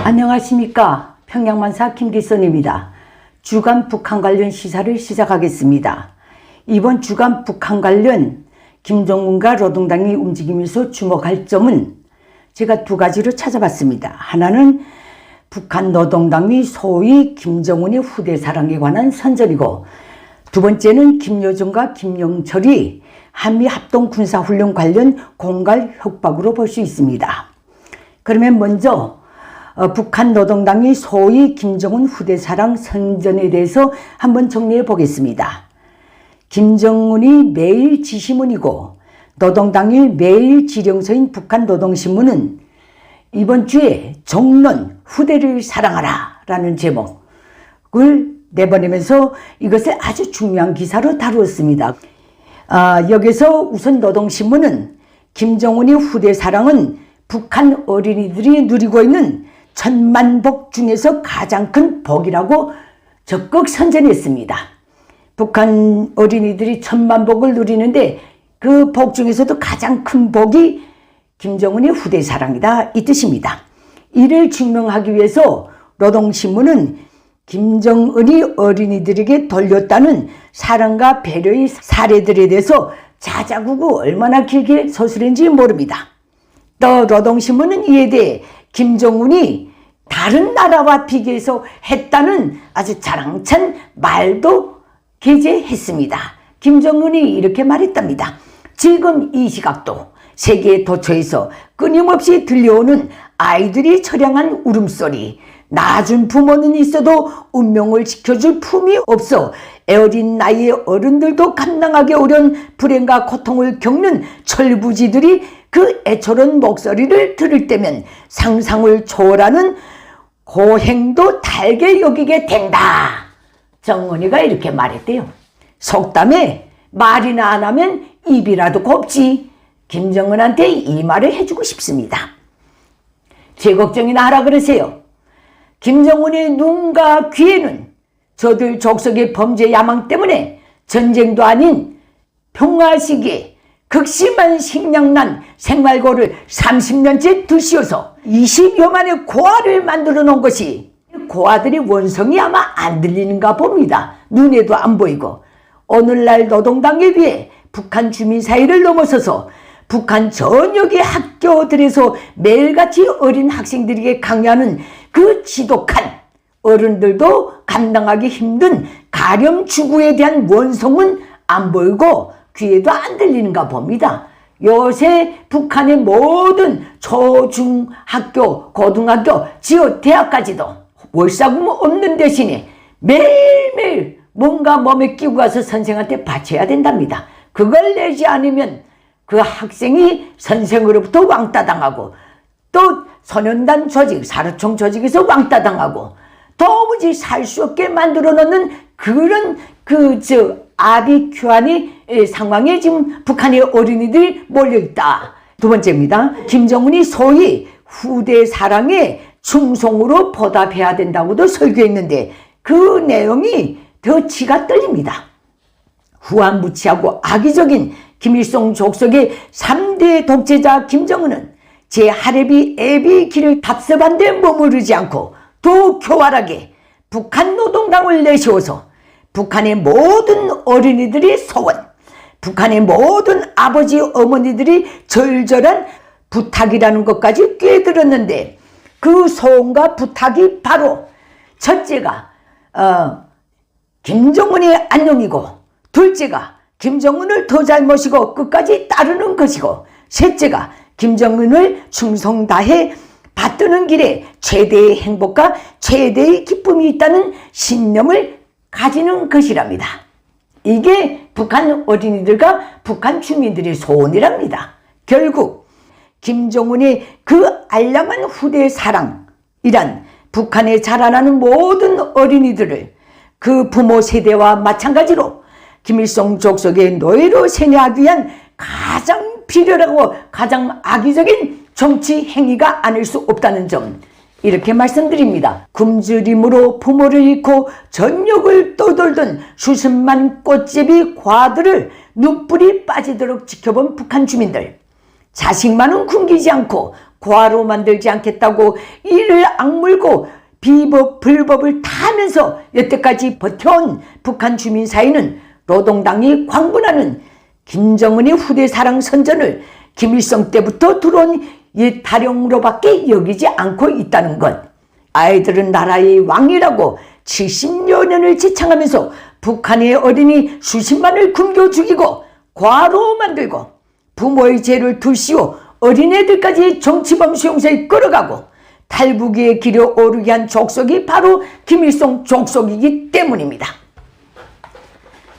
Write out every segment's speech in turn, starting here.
안녕하십니까. 평양만사 김기선입니다. 주간 북한 관련 시사를 시작하겠습니다. 이번 주간 북한 관련 김정은과 노동당이 움직이면서 주목할 점은 제가 두 가지로 찾아봤습니다. 하나는 북한 노동당이 소위 김정은의 후대사랑에 관한 선전이고, 두 번째는 김여정과 김영철이 한미 합동군사훈련 관련 공갈 협박으로 볼 수 있습니다. 그러면 먼저 북한 노동당이 소위 김정은 후대사랑 선전에 대해서 한번 정리해 보겠습니다. 김정은이 매일 지시문이고 노동당이 매일 지령서인 북한 노동신문은 이번 주에 종론 후대를 사랑하라 라는 제목을 내보내면서 이것을 아주 중요한 기사로 다루었습니다. 여기서 우선 노동신문은 김정은의 후대사랑은 북한 어린이들이 누리고 있는 천만복 중에서 가장 큰 복이라고 적극 선전했습니다. 북한 어린이들이 천만복을 누리는데 그 복 중에서도 가장 큰 복이 김정은의 후대사랑이다, 이 뜻입니다. 이를 증명하기 위해서 노동신문은 김정은이 어린이들에게 돌렸다는 사랑과 배려의 사례들에 대해서 자자구구 얼마나 길게 서술했는지 모릅니다. 또 노동신문은 이에 대해 김정은이 다른 나라와 비교해서 했다는 아주 자랑찬 말도 게재했습니다. 김정은이 이렇게 말했답니다. 지금 이 시각도 세계 도처에서 끊임없이 들려오는 아이들이 처량한 울음소리, 낳아준 부모는 있어도 운명을 지켜줄 품이 없어 애어린 나이의 어른들도 감당하기 어려운 불행과 고통을 겪는 철부지들이 그 애처로운 목소리를 들을 때면 상상을 초월하는 고행도 달게 여기게 된다. 정은이가 이렇게 말했대요. 속담에 말이나 안 하면 입이라도 곱지. 김정은한테 이 말을 해주고 싶습니다. 제 걱정이나 하라 그러세요. 김정은의 눈과 귀에는 저들 족속의 범죄 야망 때문에 전쟁도 아닌 평화 시기에 극심한 식량난 생활고를 30년째 드시어서 20여만의 고아를 만들어 놓은 것이, 고아들이 원성이 아마 안 들리는가 봅니다. 눈에도 안 보이고. 오늘날 노동당에 비해 북한 주민 사회를 넘어서서 북한 전역의 학교들에서 매일같이 어린 학생들에게 강요하는 그 지독한, 어른들도 감당하기 힘든 가렴주구에 대한 원성은 안 보이고 귀에도 안 들리는가 봅니다. 요새 북한의 모든 초중학교, 고등학교, 지어 대학까지도 월사금 없는 대신에 매일매일 뭔가 몸에 끼고 가서 선생한테 바쳐야 된답니다. 그걸 내지 않으면 그 학생이 선생으로부터 왕따당하고, 또 소년단 조직, 사르총 조직에서 왕따당하고, 도무지 살 수 없게 만들어 놓는 그런 아비규환의 상황에 지금 북한의 어린이들이 몰려있다. 두 번째입니다. 김정은이 소위 후대사랑에 충성으로 보답해야 된다고도 설교했는데 그 내용이 더 치가 떨립니다. 후한무치하고 악의적인 김일성 족속의 3대 독재자 김정은은 제 하레비 애비 길을 답습한 데 머무르지 않고 더 교활하게 북한 노동당을 내세워서 북한의 모든 어린이들이 소원, 북한의 모든 아버지 어머니들이 절절한 부탁이라는 것까지 꿰들었는데, 그 소원과 부탁이 바로 첫째가 김정은의 안녕이고, 둘째가 김정은을 더 잘 모시고 끝까지 따르는 것이고, 셋째가 김정은을 충성 다해 받드는 길에 최대의 행복과 최대의 기쁨이 있다는 신념을 가지는 것이랍니다. 이게 북한 어린이들과 북한 주민들의 소원이랍니다. 결국 김정은의 그 알량한 후대 사랑이란 북한에 자라나는 모든 어린이들을 그 부모 세대와 마찬가지로 김일성 족속의 노예로 세뇌하기 위한 가장 비열하고 가장 악의적인 정치 행위가 아닐 수 없다는 점, 이렇게 말씀드립니다. 굶주림으로 부모를 잃고 전역을 떠돌던 수십만 꽃제비 과들을 눈뿔이 빠지도록 지켜본 북한 주민들, 자식만은 굶기지 않고 고아로 만들지 않겠다고 이를 악물고 비법 불법을 다 하면서 여태까지 버텨온 북한 주민 사이는 노동당이 광분하는 김정은의 후대 사랑 선전을 김일성 때부터 들어온 옛 타령으로밖에 여기지 않고 있다는 것. 아이들은 나라의 왕이라고 70여 년을 지창하면서 북한의 어린이 수십만을 굶겨 죽이고 과로 만들고 부모의 죄를 둘시오 어린애들까지 정치범 수용소에 끌어가고 탈북의 길에 오르게 한 족속이 바로 김일성 족속이기 때문입니다.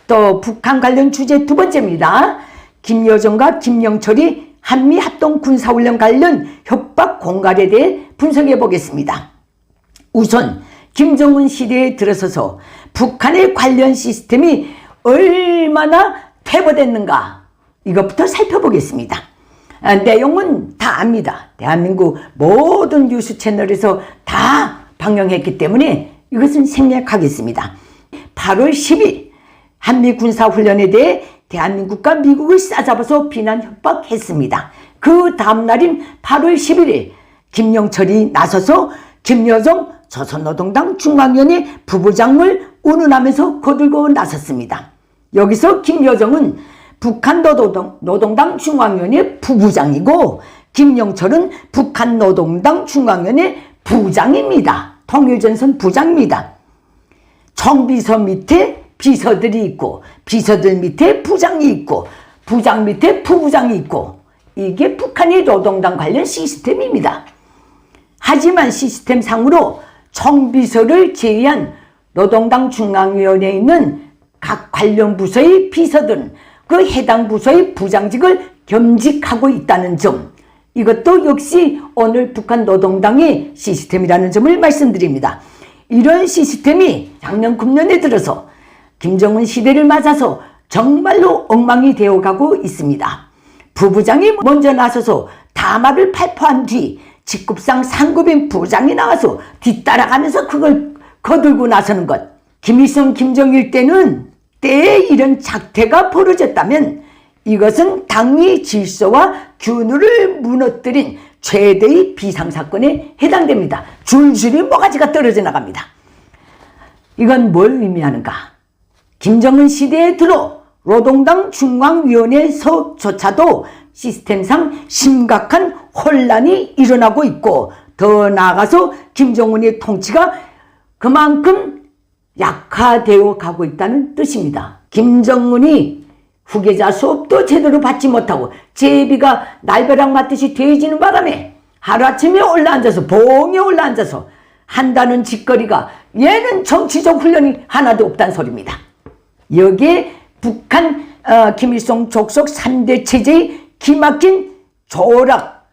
또 북한 관련 주제 두 번째입니다. 김여정과 김영철이 한미합동 군사훈련 관련 협박 공갈에 대해 분석해 보겠습니다. 우선 김정은 시대에 들어서서 북한의 관련 시스템이 얼마나 퇴보됐는가 이것부터 살펴보겠습니다. 내용은 다 압니다. 대한민국 모든 뉴스 채널에서 다 방영했기 때문에 이것은 생략하겠습니다. 8월 10일 한미 군사훈련에 대해 대한민국과 미국을 싸잡아서 비난 협박했습니다. 그 다음날인 8월 11일 김영철이 나서서 김여정 조선노동당 중앙위원회 부부장을 운운하면서 거들고 나섰습니다. 여기서 김여정은 북한 노동당 중앙위원회 부부장이고 김영철은 북한 노동당 중앙위원회 부장입니다. 통일전선 부장입니다. 총비서 밑에 비서들이 있고 비서들 밑에 부장이 있고 부장 밑에 부부장이 있고 이게 북한의 노동당 관련 시스템입니다. 하지만 시스템상으로 총비서를 제외한 노동당 중앙위원회에 있는 각 관련 부서의 비서들은 그 해당 부서의 부장직을 겸직하고 있다는 점, 이것도 역시 오늘 북한 노동당의 시스템이라는 점을 말씀드립니다. 이런 시스템이 작년 금년에 들어서 김정은 시대를 맞아서 정말로 엉망이 되어가고 있습니다. 부부장이 먼저 나서서 담화를 발표한 뒤 직급상 상급인 부장이 나와서 뒤따라가면서 그걸 거들고 나서는 것. 김일성, 김정일 때에 이런 작태가 벌어졌다면 이것은 당의 질서와 균형을 무너뜨린 최대의 비상사건에 해당됩니다. 줄줄이 모가지가 떨어져 나갑니다. 이건 뭘 의미하는가? 김정은 시대에 들어 노동당 중앙위원회에서조차도 시스템상 심각한 혼란이 일어나고 있고 더 나아가서 김정은의 통치가 그만큼 약화되어 가고 있다는 뜻입니다. 김정은이 후계자 수업도 제대로 받지 못하고 제비가 날벼락 맞듯이 돼지는 바람에 하루아침에 올라앉아서 봉에 올라앉아서 한다는 짓거리가 얘는 정치적 훈련이 하나도 없다는 소리입니다. 여기에 북한 김일성 족속 3대 체제의 기막힌 조락,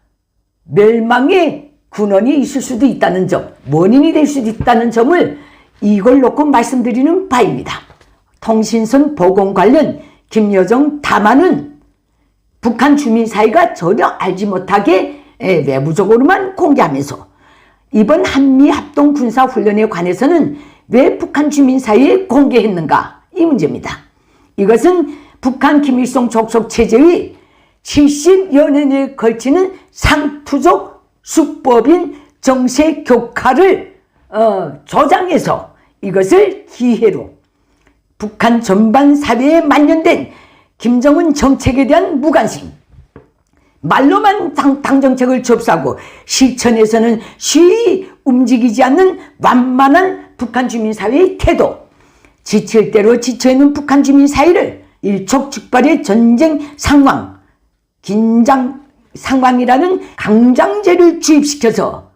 멸망의 근원이 있을 수도 있다는 점, 원인이 될 수도 있다는 점을 이걸 놓고 말씀드리는 바입니다. 통신선 복원 관련 김여정 담화는 북한 주민 사이가 전혀 알지 못하게 외부적으로만 공개하면서 이번 한미합동 군사훈련에 관해서는 왜 북한 주민 사이에 공개했는가 이 문제입니다. 이것은 북한 김일성 족속 체제의 70여 년에 걸치는 상투적 수법인 정세 격화를 조장해서 이것을 기회로 북한 전반 사회에 만연된 김정은 정책에 대한 무관심, 말로만 당 정책을 접수하고 실천에서는 쉬이 움직이지 않는 완만한 북한 주민 사회의 태도, 지칠 대로 지쳐있는 북한 주민 사회를 일촉즉발의 전쟁 상황, 긴장 상황이라는 강장제를 주입시켜서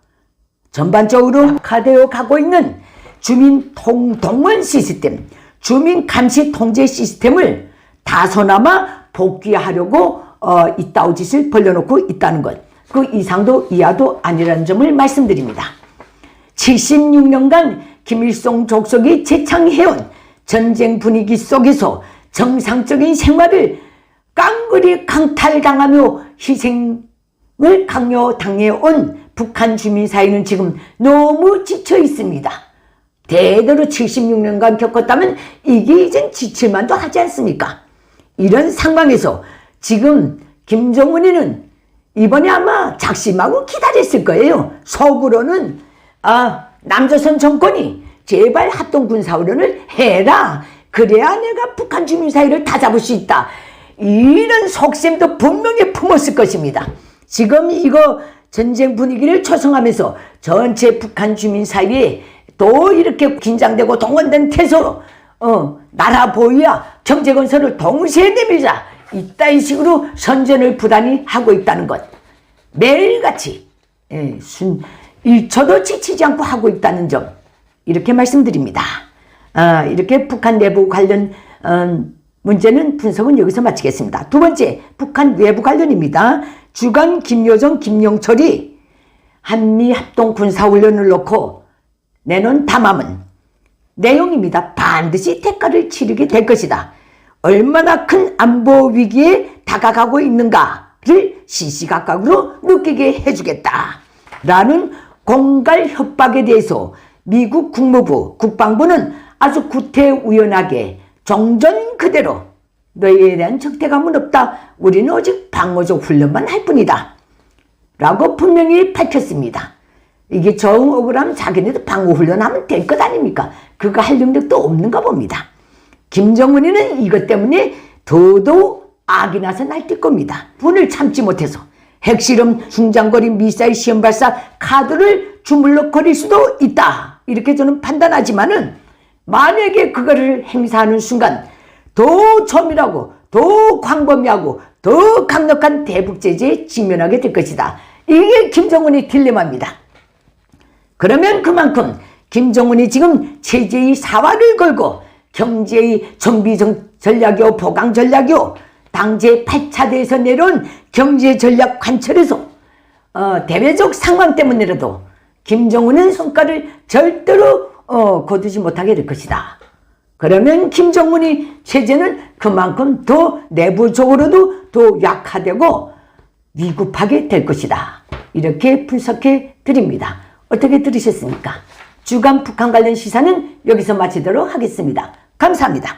전반적으로 악화되어 가고 있는 주민 동원 시스템, 주민 감시 통제 시스템을 다소나마 복귀하려고 이따오 짓을 벌려놓고 있다는 것. 그 이상도 이하도 아니라는 점을 말씀드립니다. 76년간 김일성 족속이 재창해온 전쟁 분위기 속에서 정상적인 생활을 깡그리 강탈당하며 희생을 강요당해온 북한 주민 사이는 지금 너무 지쳐 있습니다. 대대로 76년간 겪었다면 이게 이젠 지칠만도 하지 않습니까? 이런 상황에서 지금 김정은이는 이번에 아마 작심하고 기다렸을 거예요. 속으로는 남조선 정권이 제발 합동군사훈련을 해라. 그래야 내가 북한 주민 사이를 다 잡을 수 있다. 이런 속셈도 분명히 품었을 것입니다. 지금 이거 전쟁 분위기를 조성하면서 전체 북한 주민 사이에 또 이렇게 긴장되고 동원된 태세로 나라 보위와 경제 건설을 동시에 내밀자 이따위 식으로 선전을 부단히 하고 있다는 것, 매일같이 1초도 지치지 않고 하고 있다는 점, 이렇게 말씀드립니다. 이렇게 북한 내부 관련 문제는 분석은 여기서 마치겠습니다. 두 번째, 북한 외부 관련입니다. 주간 김여정, 김영철이 한미 합동 군사훈련을 놓고 내놓은 담화문 내용입니다. 반드시 대가를 치르게 될 것이다. 얼마나 큰 안보 위기에 다가가고 있는가를 시시각각으로 느끼게 해주겠다. 라는 공갈 협박에 대해서 미국 국무부, 국방부는 아주 구태의연하게 정전 그대로 너희에 대한 적대감은 없다. 우리는 오직 방어적 훈련만 할 뿐이다. 라고 분명히 밝혔습니다. 이게 정 억울하면 자기네도 방어훈련하면 될 것 아닙니까? 그거 할 능력도 없는가 봅니다. 김정은이는 이것 때문에 더더욱 악이 나서 날뛸 겁니다. 분을 참지 못해서 핵실험, 중장거리 미사일 시험 발사 카드를 주물럭거릴 수도 있다. 이렇게 저는 판단하지만은 만약에 그거를 행사하는 순간 더 조밀하고 더 광범위하고 더 강력한 대북 제재에 직면하게 될 것이다. 이게 김정은의 딜레마입니다. 그러면 그만큼 김정은이 지금 체제의 사활을 걸고 경제의 정비 전략이요, 보강 전략이요, 당제 8차대에서 내려온 경제 전략 관철에서 대외적 상황 때문에라도 김정은은 성과를 절대로 거두지 못하게 될 것이다. 그러면 김정은이 체제는 그만큼 더 내부적으로도 더 약화되고 위급하게 될 것이다. 이렇게 분석해 드립니다. 어떻게 들으셨습니까? 주간 북한 관련 시사는 여기서 마치도록 하겠습니다. 감사합니다.